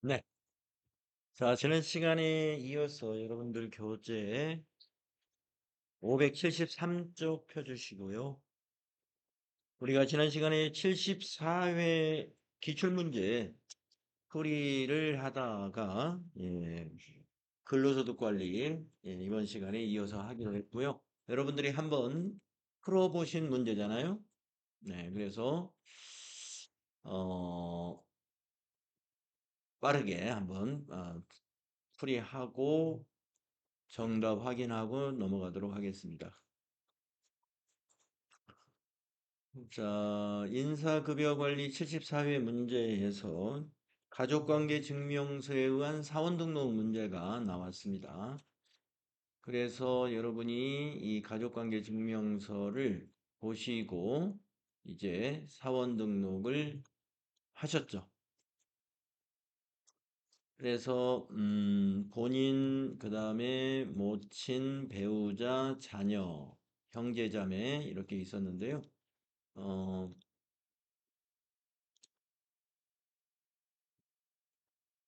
네. 자, 지난 시간에 이어서 여러분들 교재 573쪽 펴주시고요. 우리가 지난 시간에 74회 기출문제 풀이를 하다가 근로소득 관리 이번 시간에 이어서 하기로 했고요. 여러분들이 한번 풀어보신 문제잖아요. 네, 그래서 어, 빠르게 한번 풀이하고 정답 확인하고 넘어가도록 하겠습니다. 자, 인사급여관리 74회 문제에서 가족관계 증명서에 의한 사원등록 문제가 나왔습니다. 그래서 여러분이 이 가족관계 증명서를 보시고 이제 사원등록을 하셨죠. 그래서 본인, 그 다음에 모친, 배우자, 자녀, 형제자매 이렇게 있었는데요.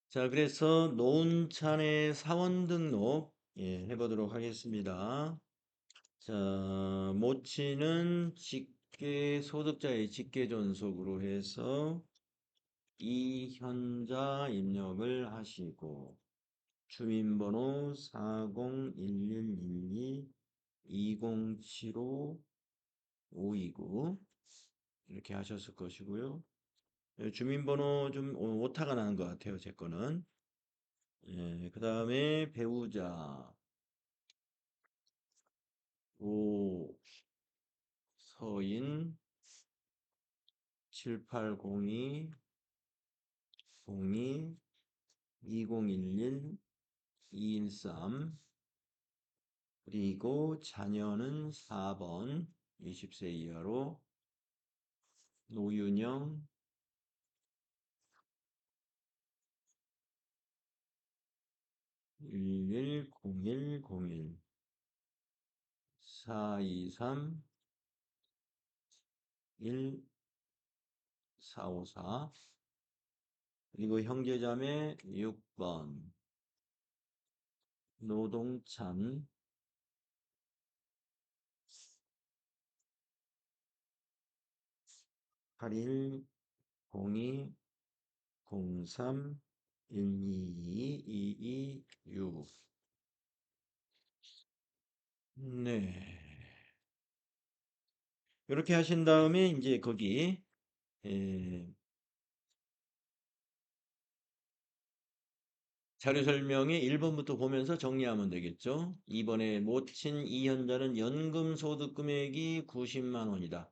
자, 그래서 노은찬의 사원 등록 해보도록 하겠습니다. 자, 모친은 직계 소득자의 직계 존속으로 해서 이현자 입력을 하시고 주민번호 401112 2075 529 이렇게 하셨을 것이고요. 주민번호 좀 오타가 나는 것 같아요, 제 거는. 그 다음에 배우자 오서인 7802 02 2011 213 그리고 자녀는 4번 20세 이하로 노윤영 110101 423 1454 그리고 형제자매 6번 노동찬 8102 03 122 226 네. 이렇게 하신 다음에 이제 거기 에, 자료 설명에 1번부터 보면서 정리하면 되겠죠. 2번에 모친 이현자는 연금 소득 금액이 90만 원이다.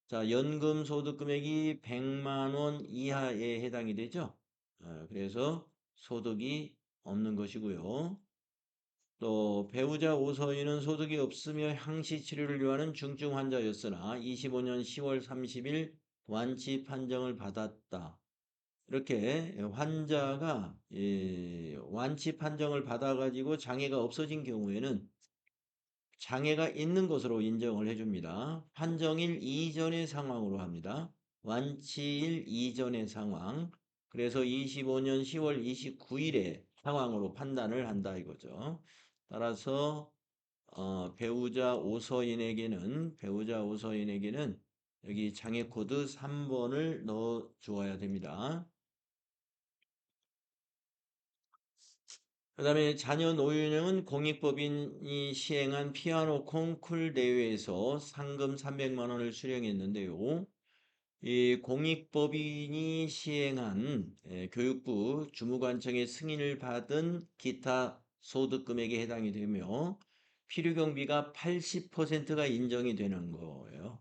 자, 연금 소득 금액이 100만 원 이하에 해당이 되죠. 그래서 소득이 없는 것이고요. 또 배우자 오서인은 소득이 없으며 항시 치료를 요하는 중증 환자였으나 25년 10월 30일 완치 판정을 받았다. 이렇게 환자가 완치 판정을 받아가지고 장애가 없어진 경우에는 장애가 있는 것으로 인정을 해줍니다. 판정일 이전의 상황으로 합니다. 완치일 이전의 상황. 그래서 25년 10월 29일의 상황으로 판단을 한다 이거죠. 따라서 배우자 오서인에게는 여기 장애 코드 3번을 넣어 주어야 됩니다. 그 다음에 자녀 노윤영은 공익법인이 시행한 피아노 콩쿨 대회에서 상금 300만 원을 수령했는데요. 이 공익법인이 시행한 교육부 주무관청의 승인을 받은 기타 소득 금액에 해당이 되며 필요경비가 80%가 인정이 되는 거예요.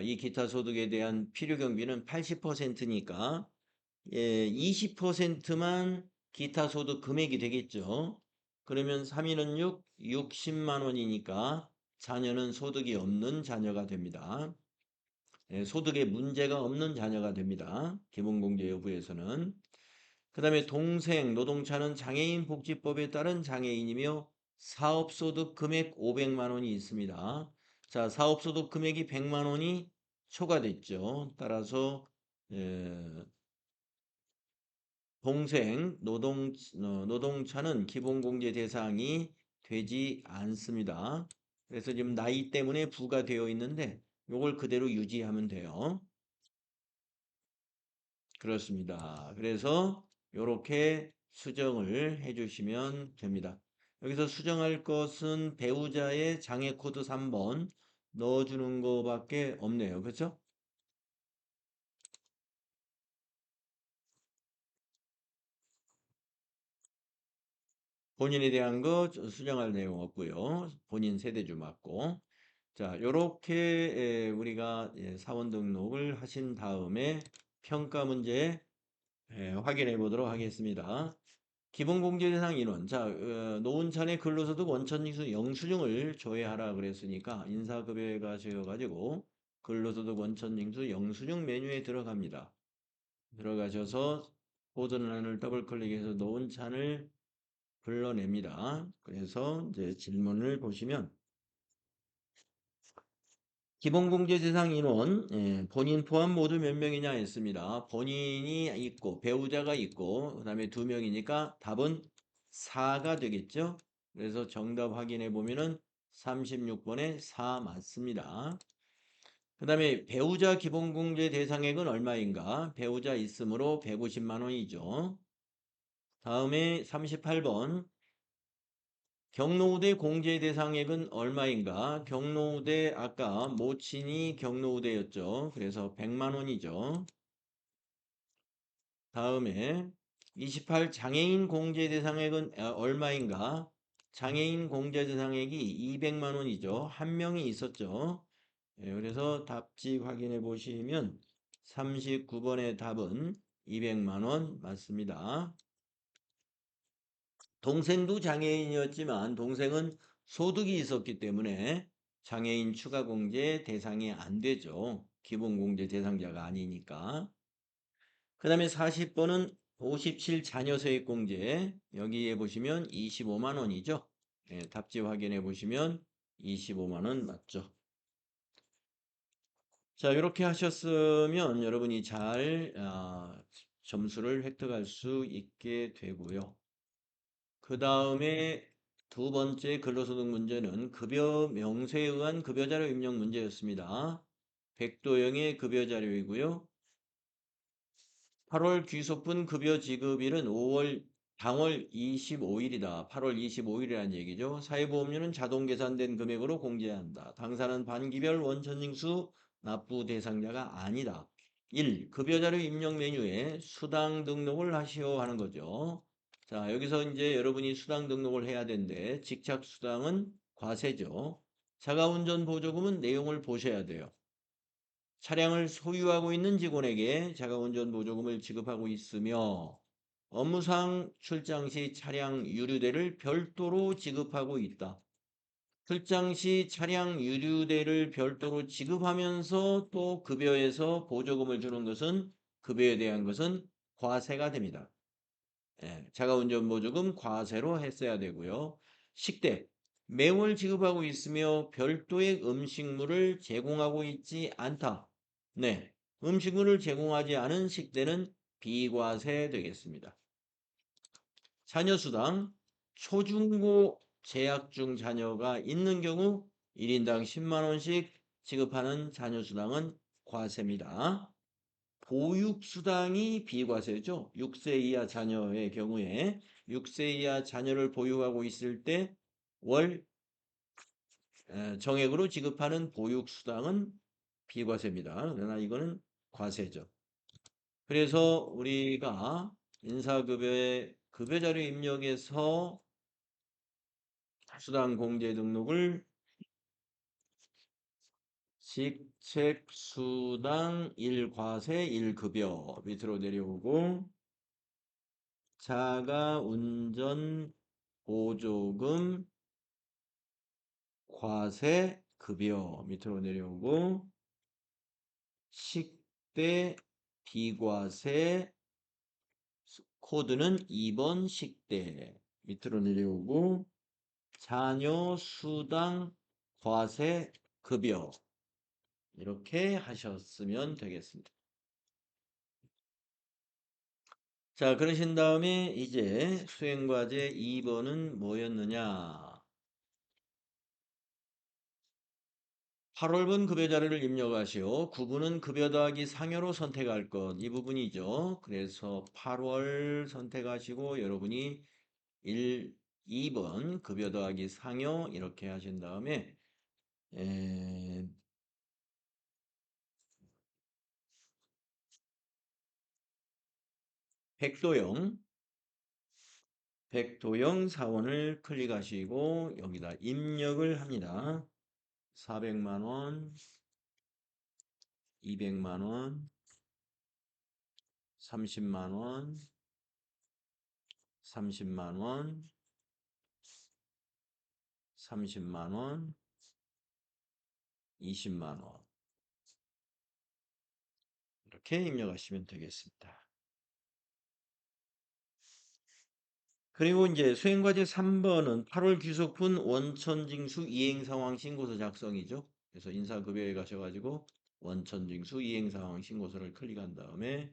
이 기타 소득에 대한 필요경비는 80%니까 20%만 기타 소득 금액이 되겠죠. 그러면 3인은 60만 원이니까 자녀는 소득이 없는 자녀가 됩니다. 소득에 문제가 없는 자녀가 됩니다. 기본공제 여부에서는. 그 다음에 동생 노동자는 장애인 복지법에 따른 장애인이며 사업소득 금액 500만 원이 있습니다. 자, 사업소득 금액이 100만 원이 초과됐죠. 따라서 동생, 노동차는 기본공제 대상이 되지 않습니다. 그래서 지금 나이 때문에 부가 되어 있는데 요걸 그대로 유지하면 돼요. 그렇습니다. 그래서 요렇게 수정을 해주시면 됩니다. 여기서 수정할 것은 배우자의 장애 코드 3번 넣어주는 거밖에 없네요. 그렇죠? 본인에 대한 거 수정할 내용 없고요. 본인 세대주 맞고. 자, 요렇게 우리가 사원 등록을 하신 다음에 평가 문제 확인해 보도록 하겠습니다. 기본공제대상 인원. 자, 노은찬의 근로소득 원천징수 영수증을 조회하라 그랬으니까 인사급여에 가셔가지고 근로소득 원천징수 영수증 메뉴에 들어갑니다. 들어가셔서 보드란을 더블 클릭해서 노은찬을 불러냅니다. 그래서 이제 질문을 보시면 기본공제대상 인원 본인 포함 모두 몇 명이냐 했습니다. 본인이 있고 배우자가 있고 그 다음에 2명이니까 답은 4가 되겠죠. 그래서 정답 확인해 보면은 36번에 4 맞습니다. 그 다음에 배우자 기본공제 대상액은 얼마인가? 배우자 있으므로 150만 원이죠. 다음에 38번 경로우대 공제 대상액은 얼마인가? 경로우대 아까 모친이 경로우대였죠. 그래서 100만 원이죠. 다음에 28 장애인 공제 대상액은 얼마인가? 장애인 공제 대상액이 200만 원이죠. 한 명이 있었죠. 그래서 답지 확인해 보시면 39번의 답은 200만 원 맞습니다. 동생도 장애인이었지만 동생은 소득이 있었기 때문에 장애인 추가공제 대상이 안 되죠. 기본공제 대상자가 아니니까. 그 다음에 40번은 57 자녀 세액공제. 여기에 보시면 25만 원이죠. 답지 확인해 보시면 25만 원 맞죠. 자, 이렇게 하셨으면 여러분이 잘 점수를 획득할 수 있게 되고요. 그 다음에 두 번째 근로소득 문제는 급여 명세에 의한 급여자료 입력 문제였습니다. 백도영의 급여자료이고요. 8월 귀속분 급여 지급일은 5월 당월 25일이다. 8월 25일이라는 얘기죠. 사회보험료는 자동 계산된 금액으로 공제한다. 당사는 반기별 원천징수 납부 대상자가 아니다. 1. 급여자료 입력 메뉴에 수당 등록을 하시오 하는 거죠. 자, 여기서 이제 여러분이 수당 등록을 해야 되는데 직착수당은 과세죠. 자가운전 보조금은 내용을 보셔야 돼요. 차량을 소유하고 있는 직원에게 자가운전 보조금을 지급하고 있으며 업무상 출장 시 차량 유류대를 별도로 지급하고 있다. 출장 시 차량 유류대를 별도로 지급하면서 또 급여에서 보조금을 주는 것은 급여에 대한 것은 과세가 됩니다. 자가운전 보조금 과세로 했어야 되고요. 식대 매월 지급하고 있으며 별도의 음식물을 제공하고 있지 않다. 네, 음식물을 제공하지 않은 식대는 비과세 되겠습니다. 자녀수당 초중고 재학 중 자녀가 있는 경우 1인당 10만 원씩 지급하는 자녀수당은 과세입니다. 보육수당이 비과세죠. 6세 이하 자녀의 경우에 6세 이하 자녀를 보유하고 있을 때 월 정액으로 지급하는 보육수당은 비과세입니다. 그러나 이거는 과세죠. 그래서 우리가 인사급여의 급여자료 입력에서 수당 공제 등록을 직책수당 1과세 1급여 밑으로 내려오고 자가운전 보조금 과세 급여 밑으로 내려오고 식대 비과세 코드는 2번 식대 밑으로 내려오고 자녀 수당 과세 급여 이렇게 하셨으면 되겠습니다. 자, 그러신 다음에 이제 수행과제 2번은 뭐였느냐? 8월분 급여 자료를 입력하시오. 9분은 급여 더하기 상여로 선택할 것. 이 부분이죠. 그래서 8월 선택하시고 여러분이 2번 급여 더하기 상여 이렇게 하신 다음에 에, 백도영 사원을 클릭하시고 여기다 입력을 합니다. 400만 원, 200만 원, 30만 원, 30만 원, 30만 원, 20만 원. 이렇게 입력하시면 되겠습니다. 그리고 이제 수행과제 3번은 8월 귀속분 원천징수 이행상황 신고서 작성이죠. 그래서 인사급여에 가셔가지고 원천징수 이행상황 신고서를 클릭한 다음에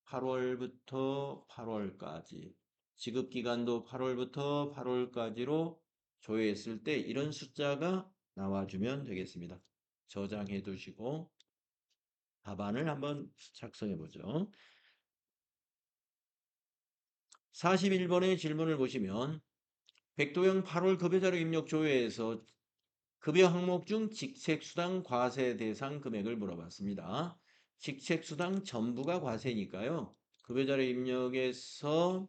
8월부터 8월까지 지급기간도 8월부터 8월까지로 조회했을 때 이런 숫자가 나와주면 되겠습니다. 저장해 두시고 답안을 한번 작성해 보죠. 41번의 질문을 보시면 백도영 8월 급여자료 입력 조회에서 급여 항목 중 직책수당 과세 대상 금액을 물어봤습니다. 직책수당 전부가 과세니까요. 급여자료 입력에서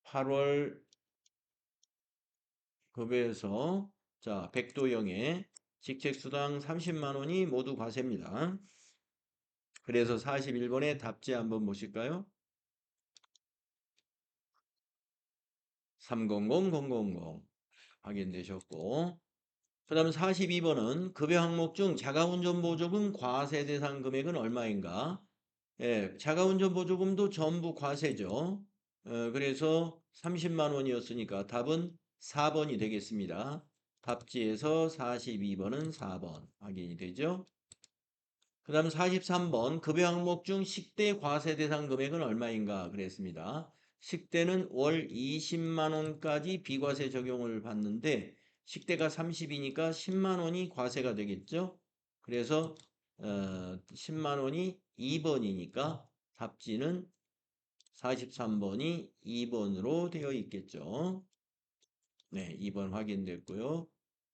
8월 급여에서 자 백도영의 직책수당 30만 원이 모두 과세입니다. 그래서 41번의 답지 한번 보실까요? 300000 확인되셨고 그 다음 42번은 급여 항목 중 자가운전 보조금 과세 대상 금액은 얼마인가? 예, 자가운전 보조금도 전부 과세죠. 그래서 30만 원이었으니까 답은 4번이 되겠습니다. 답지에서 42번은 4번 확인이 되죠. 그 다음 43번 급여 항목 중 식대 과세 대상 금액은 얼마인가 그랬습니다. 식대는 월 20만 원까지 비과세 적용을 받는데 식대가 30이니까 10만 원이 과세가 되겠죠. 그래서 10만 원이 2번이니까 답지는 43번이 2번으로 되어 있겠죠. 네, 2번 확인됐고요.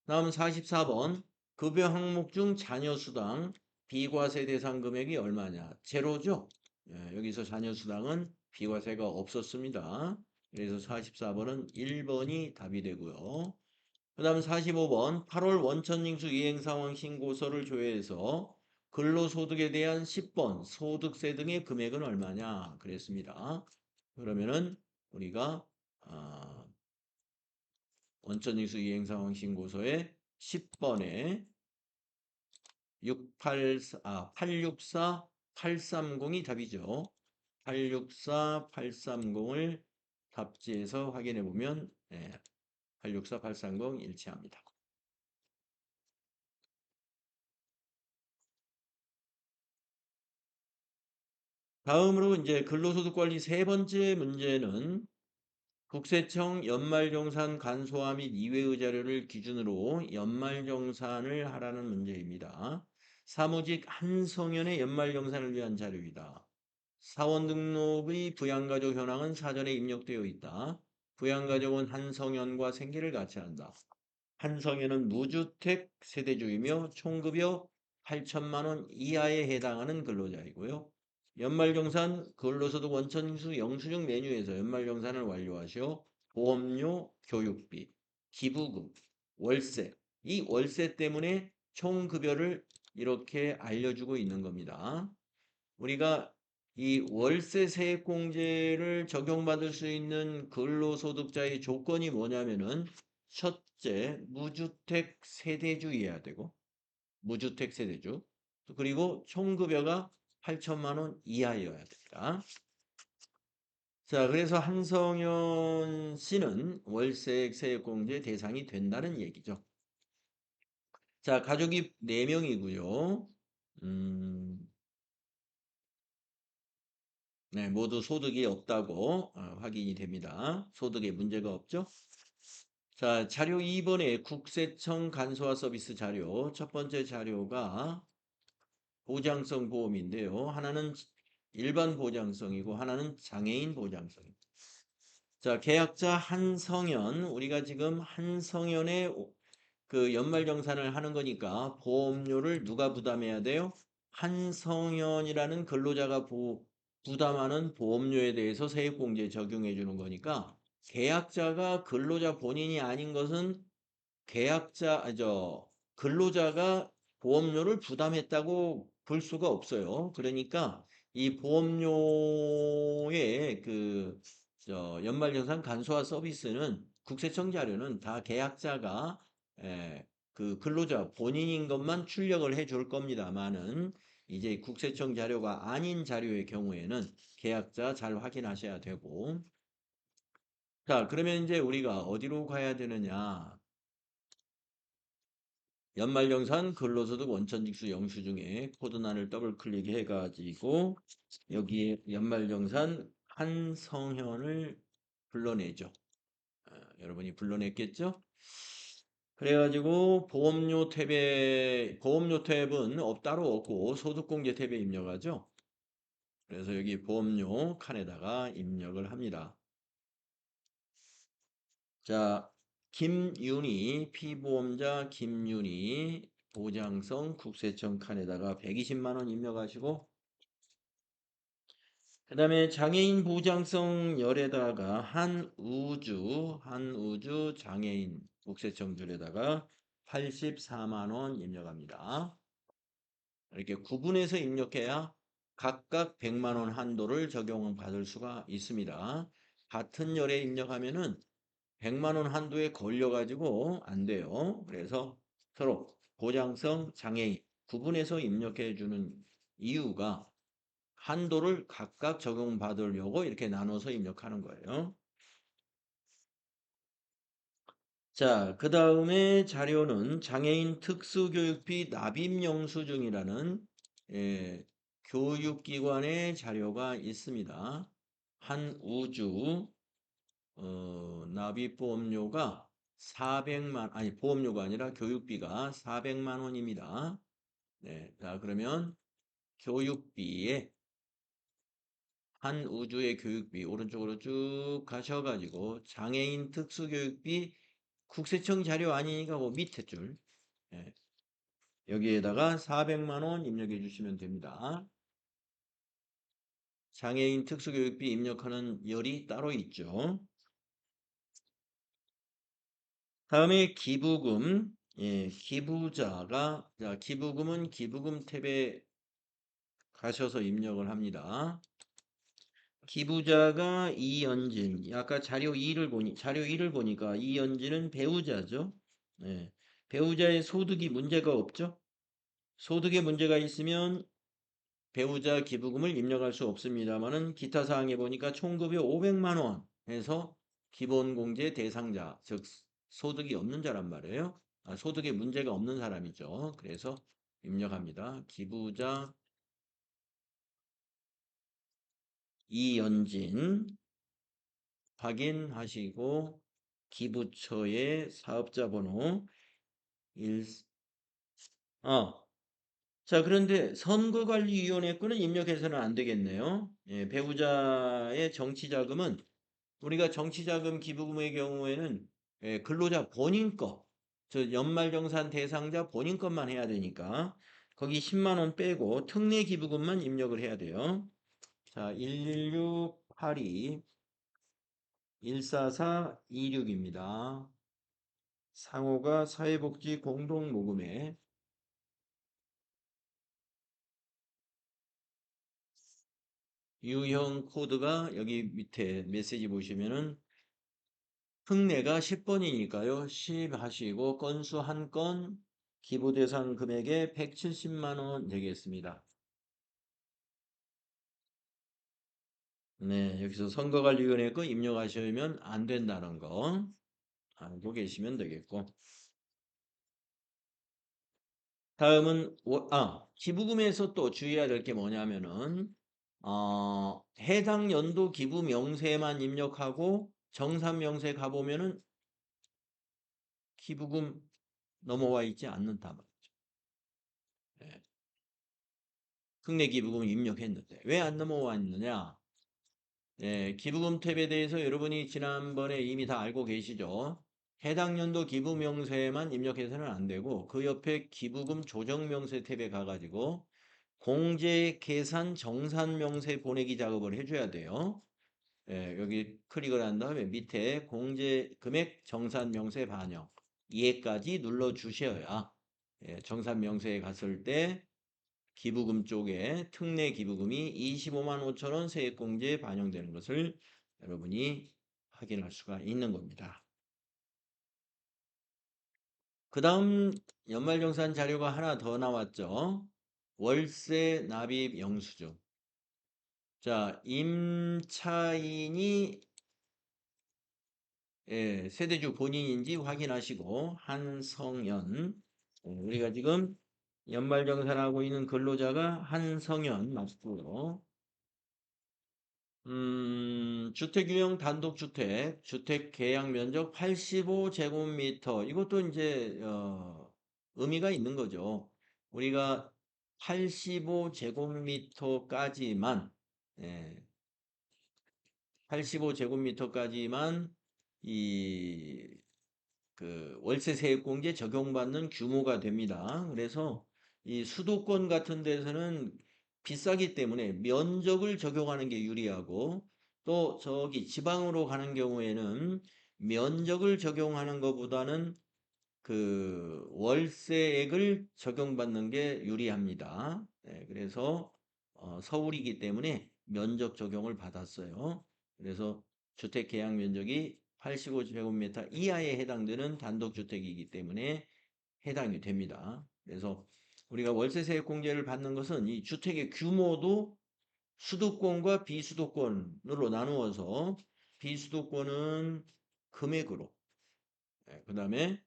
다음 44번 급여 항목 중 자녀수당 비과세 대상 금액이 얼마냐? 제로죠. 예, 여기서 자녀수당은 비과세가 없었습니다. 그래서 44번은 1번이 답이 되고요. 그 다음 45번 8월 원천징수 이행상황 신고서를 조회해서 근로소득에 대한 10번 소득세 등의 금액은 얼마냐? 그랬습니다. 그러면은 우리가 원천징수 이행상황 신고서의 10번에 864 830이 답이죠. 864 830을 답지에서 확인해 보면 864 830 일치합니다. 다음으로 이제 근로소득관리 세 번째 문제는 국세청 연말정산 간소화 및 이외의 자료를 기준으로 연말정산을 하라는 문제입니다. 사무직 한성년의 연말정산을 위한 자료이다. 사원 등록의 부양가족 현황은 사전에 입력되어 있다. 부양가족은 한성년과 생계를 같이 한다. 한성년은 무주택 세대주이며 총급여 8천만 원 이하에 해당하는 근로자이고요. 연말정산 근로소득 원천징수 영수증 메뉴에서 연말정산을 완료하시오. 보험료, 교육비, 기부금, 월세. 이 월세 때문에 총급여를 이렇게 알려주고 있는 겁니다. 우리가 이 월세 세액공제를 적용받을 수 있는 근로소득자의 조건이 뭐냐면은 첫째, 무주택 세대주여야 되고 무주택 세대주. 그리고 총급여가 8천만 원 이하여야 됩니다. 자, 그래서 한성현 씨는 월세액 세액공제 대상이 된다는 얘기죠. 자, 가족이 4명이고요. 네, 모두 소득이 없다고 확인이 됩니다. 소득에 문제가 없죠? 자, 자료 2번에 국세청 간소화 서비스 자료. 첫 번째 자료가 보장성 보험인데요. 하나는 일반 보장성이고 하나는 장애인 보장성. 자, 계약자 한성현. 우리가 지금 한성현의 그 연말정산을 하는 거니까 보험료를 누가 부담해야 돼요? 한성현이라는 근로자가 부담하는 보험료에 대해서 세액공제 적용해 주는 거니까 계약자가 근로자 본인이 아닌 것은 근로자가 보험료를 부담했다고 볼 수가 없어요. 그러니까 이 보험료의 연말정산 간소화 서비스는 국세청 자료는 다 계약자가 그 근로자 본인인 것만 출력을 해줄 겁니다만은 이제 국세청 자료가 아닌 자료의 경우에는 계약자 잘 확인하셔야 되고 자 그러면 이제 우리가 어디로 가야 되느냐 연말정산 근로소득 원천직수 영수증에 코드란을 더블 클릭해 가지고 여기에 연말정산 한성현을 불러내죠. 여러분이 불러냈겠죠? 그래가지고 보험료 탭은 따로 없고 소득공제 탭에 입력하죠. 그래서 여기 보험료 칸에다가 입력을 합니다. 자, 김윤희, 피보험자 김윤희, 보장성 국세청 칸에다가 120만 원 입력하시고 그 다음에 장애인 보장성 열에다가 한우주 장애인 국세청 줄에다가 84만 원 입력합니다. 이렇게 구분해서 입력해야 각각 100만 원 한도를 적용받을 수가 있습니다. 같은 열에 입력하면은 100만 원 한도에 걸려가지고 안 돼요. 그래서 서로 보장성 장애인 구분해서 입력해 주는 이유가 한도를 각각 적용받으려고 이렇게 나눠서 입력하는 거예요. 자, 그 다음에 자료는 장애인 특수교육비 납입 영수증이라는 교육기관의 자료가 있습니다. 한우주 납입보험료가 400만 아니 보험료가 아니라 교육비가 400만 원입니다. 네, 자 그러면 교육비에 한우주의 교육비 오른쪽으로 쭉 가셔가지고 장애인 특수교육비 국세청 자료 아니니까 그 밑에 줄 예, 여기에다가 400만 원 입력해 주시면 됩니다. 장애인 특수교육비 입력하는 열이 따로 있죠. 다음에 기부금 기부자가 기부금은 기부금 탭에 가셔서 입력을 합니다. 기부자가 이연진. 아까 자료 2를 보니까 이연진은 배우자죠. 네. 배우자의 소득이 문제가 없죠. 소득에 문제가 있으면 배우자 기부금을 입력할 수 없습니다만은 기타 사항에 보니까 총급여 500만 원 해서 기본공제 대상자, 즉 소득이 없는 자란 말이에요. 소득에 문제가 없는 사람이죠. 그래서 입력합니다. 기부자 이연진 확인하시고 기부처의 사업자 번호 1 자, 그런데 선거관리위원회 거는 입력해서는 안 되겠네요. 예, 배우자의 정치자금은 우리가 정치자금 기부금의 경우에는 근로자 본인 연말정산 대상자 본인 것만 해야 되니까 거기 10만 원 빼고 특례 기부금만 입력을 해야 돼요. 자, 11682 14426입니다. 상호가 사회복지 공동모금회 유형 코드가 여기 밑에 메시지 보시면은 흑내가 10번이니까요. 10 하시고 건수 한 건 기부 대상 금액에 170만 원 되겠습니다. 네, 여기서 선거관리위원회 거 입력하시면 안 된다는 거 알고 계시면 되겠고. 다음은 기부금에서 또 주의해야 될 게 뭐냐면은 해당 연도 기부 명세만 입력하고 정산 명세 가보면은 기부금 넘어와 있지 않는다 말이죠. 예. 특례 기부금 입력했는데 왜 안 넘어와 있느냐? 예, 기부금 탭에 대해서 여러분이 지난번에 이미 다 알고 계시죠? 해당 연도 기부 명세만 입력해서는 안 되고 그 옆에 기부금 조정 명세 탭에 가가지고 공제 계산 정산 명세 보내기 작업을 해줘야 돼요. 예, 여기 클릭을 한 다음에 밑에 공제 금액 정산 명세 반영 이해까지 눌러 주셔야 정산 명세에 갔을 때 기부금 쪽에 특례 기부금이 25만 5천 원 세액공제에 반영되는 것을 여러분이 확인할 수가 있는 겁니다. 그 다음 연말정산 자료가 하나 더 나왔죠. 월세 납입 영수증. 자, 임차인이 세대주 본인인지 확인하시고 한성현 우리가 지금 연말정산하고 있는 근로자가 한성현 맞고요. 주택 유형 단독주택, 주택 계약 면적 85제곱미터. 이것도 이제, 의미가 있는 거죠. 우리가 85제곱미터까지만, 85제곱미터까지만 이 그 월세 세액공제 적용받는 규모가 됩니다. 그래서 이 수도권 같은 데서는 비싸기 때문에 면적을 적용하는 게 유리하고 또 저기 지방으로 가는 경우에는 면적을 적용하는 것보다는 그 월세액을 적용받는 게 유리합니다. 그래서 서울이기 때문에 면적 적용을 받았어요. 그래서 주택 계약 면적이 85제곱미터 이하에 해당되는 단독주택이기 때문에 해당이 됩니다. 그래서 우리가 월세세액 공제를 받는 것은 이 주택의 규모도 수도권과 비수도권으로 나누어서 비수도권은 금액으로 그 다음에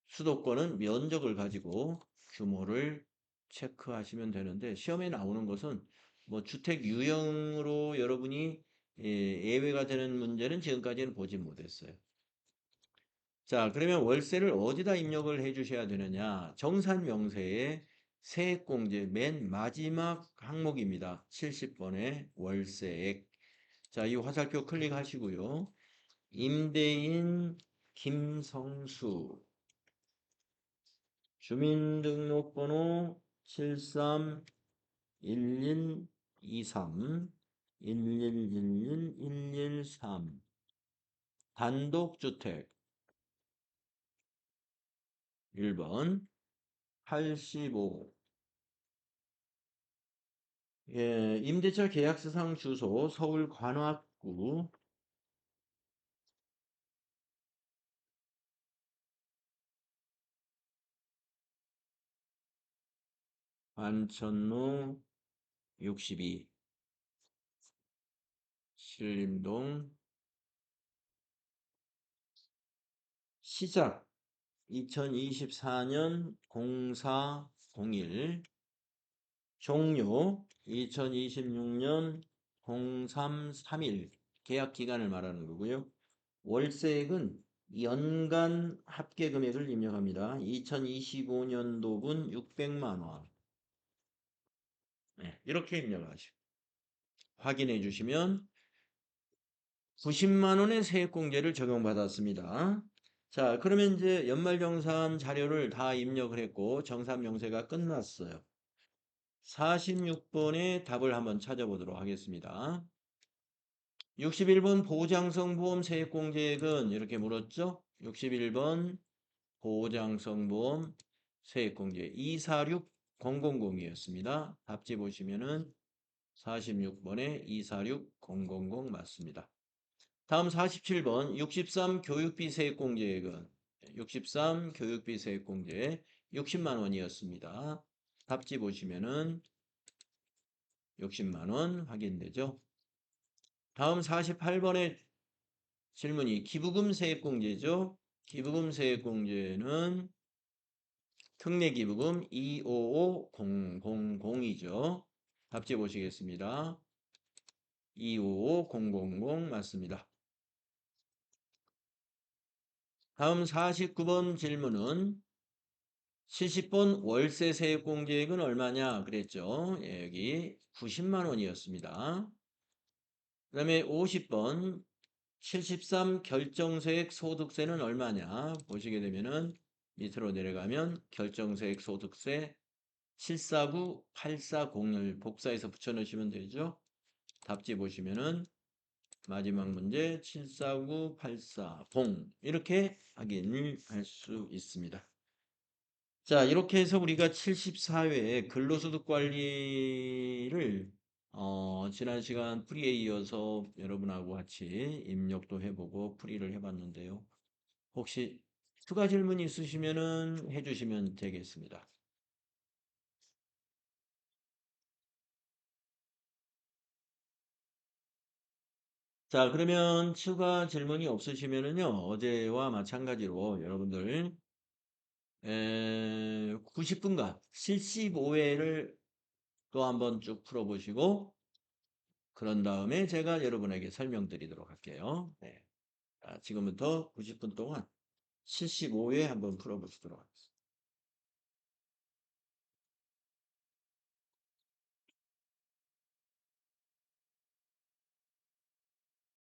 수도권은 면적을 가지고 규모를 체크하시면 되는데 시험에 나오는 것은 뭐 주택 유형으로 여러분이 예외가 되는 문제는 지금까지는 보지 못했어요. 자, 그러면 월세를 어디다 입력을 해 주셔야 되느냐? 정산 명세에 세액공제 맨 마지막 항목입니다. 70번의 월세액. 자, 이 화살표 클릭하시고요. 임대인 김성수 주민등록번호 731123 1111113 단독주택 1번 85 임대차 계약서상 주소 서울 관악구 안천로 62 신림동 시작 2024년 0401 종료 2026년 0331 계약 기간을 말하는 거고요. 월세액은 연간 합계 금액을 입력합니다. 2025년도분 600만 원. 이렇게 입력하시고 확인해 주시면 90만 원의 세액공제를 적용받았습니다. 자, 그러면 이제 연말정산 자료를 다 입력을 했고 정산명세가 끝났어요. 46번의 답을 한번 찾아보도록 하겠습니다. 61번 보장성보험 세액공제액은 이렇게 물었죠? 61번 보장성보험 세액공제 246000이었습니다. 답지 보시면은 46번에 246000 맞습니다. 다음 47번 63 교육비 세액공제액은 63 교육비 세액공제 60만 원이었습니다. 답지 보시면은 60만 원 확인되죠. 다음 48번의 질문이 기부금 세액공제죠. 기부금 세액공제는 특례기부금 255000이죠. 답지 보시겠습니다. 25000 맞습니다. 다음 49번 질문은 70번 월세 세액 공제액은 얼마냐 그랬죠. 예, 여기 90만 원이었습니다. 그 다음에 50번 73 결정세액 소득세는 얼마냐 보시게 되면은 밑으로 내려가면 결정세액 소득세 749 8401 복사해서 붙여넣으시면 되죠. 답지 보시면은 마지막 문제 749 84 이렇게 확인을 할 수 있습니다. 자, 이렇게 해서 우리가 74회 근로소득 관리를 지난 시간 풀이에 이어서 여러분하고 같이 입력도 해보고 풀이를 해봤는데요. 혹시 추가 질문 있으시면은 해주시면 되겠습니다. 자, 그러면 추가 질문이 없으시면은요, 어제와 마찬가지로 여러분들 90분간 75회를 또 한번 쭉 풀어보시고 그런 다음에 제가 여러분에게 설명드리도록 할게요. 네. 자, 지금부터 90분 동안 75회 한번 풀어보시도록 하겠습니다.